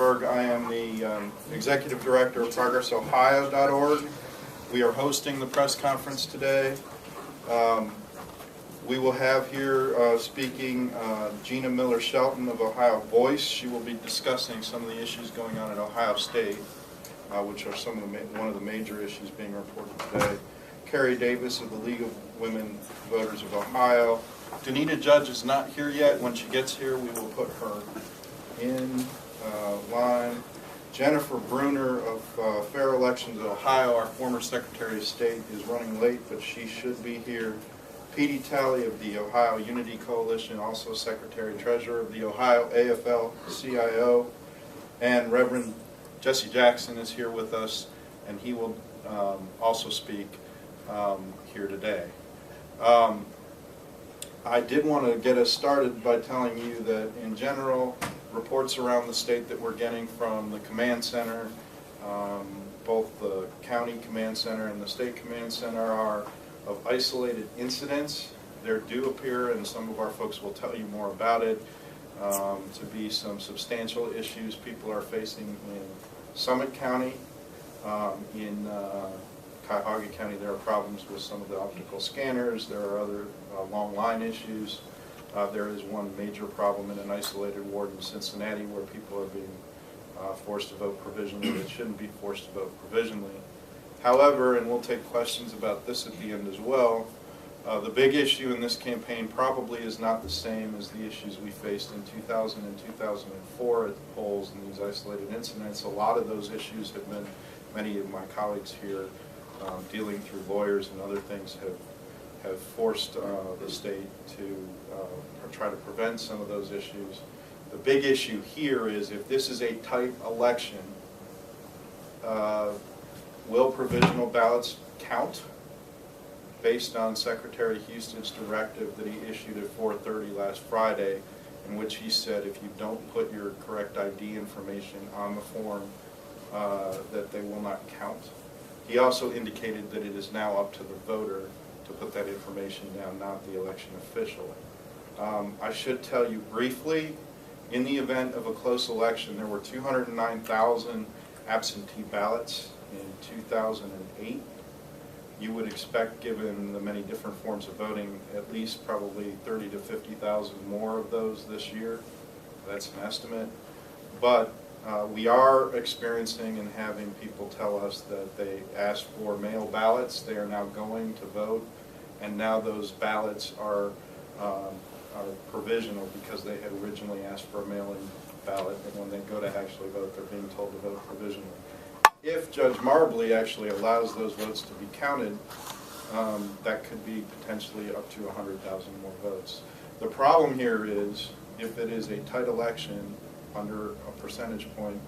Rothenberg. I am the Executive Director of ProgressOhio.org. We are hosting the press conference today. We will have here speaking Gina Miller-Shelton of Ohio Voice. She will be discussing some of the issues going on at Ohio State, which are one of the major issues being reported today. Carrie Davis of the League of Women Voters of Ohio. Danita Judge is not here yet. When she gets here, we will put her in line. Jennifer Bruner of Fair Elections of Ohio, our former Secretary of State, is running late, but she should be here. Petey Talley of the Ohio Unity Coalition, also Secretary-Treasurer of the Ohio AFL-CIO, and Reverend Jesse Jackson is here with us, and he will also speak here today. I did want to get us started by telling you that, in general, reports around the state that we're getting from the command center, both the county command center and the state command center, are of isolated incidents. There do appear, and some of our folks will tell you more about it, to be some substantial issues people are facing in Summit County. In Cuyahoga County, there are problems with some of the optical scanners. There are other long line issues. There is one major problem in an isolated ward in Cincinnati where people are being forced to vote provisionally that shouldn't be forced to vote provisionally. However, and we'll take questions about this at the end as well, the big issue in this campaign probably is not the same as the issues we faced in 2000 and 2004 at the polls and these isolated incidents. A lot of those issues have been, many of my colleagues here, dealing through lawyers and other things, have forced the state to try to prevent some of those issues. The big issue here is, if this is a tight election, will provisional ballots count based on Secretary Houston's directive that he issued at 4:30 last Friday, in which he said if you don't put your correct ID information on the form, that they will not count. He also indicated that it is now up to the voter to put that information down, not the election official. I should tell you briefly, in the event of a close election, there were 209,000 absentee ballots in 2008. You would expect, given the many different forms of voting, at least probably 30 to 50,000 more of those this year. That's an estimate. But we are experiencing and having people tell us that they asked for mail ballots. They are now going to vote, and now those ballots are provisional because they had originally asked for a mail-in ballot, and when they go to actually vote, they're being told to vote provisionally. If Judge Marbley actually allows those votes to be counted, that could be potentially up to 100,000 more votes. The problem here is, if it is a tight election under a percentage point,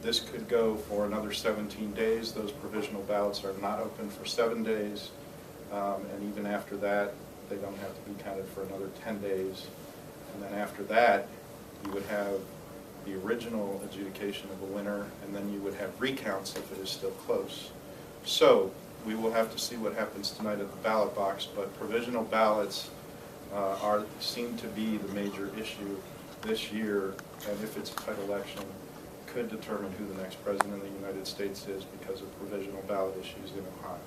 this could go for another 17 days. Those provisional ballots are not open for 7 days, and even after that, they don't have to be counted for another 10 days. And then after that, you would have the original adjudication of a winner, and then you would have recounts if it is still close. So we will have to see what happens tonight at the ballot box, but provisional ballots seem to be the major issue this year, and if it's a tight election, could determine who the next president of the United States is because of provisional ballot issues in Ohio.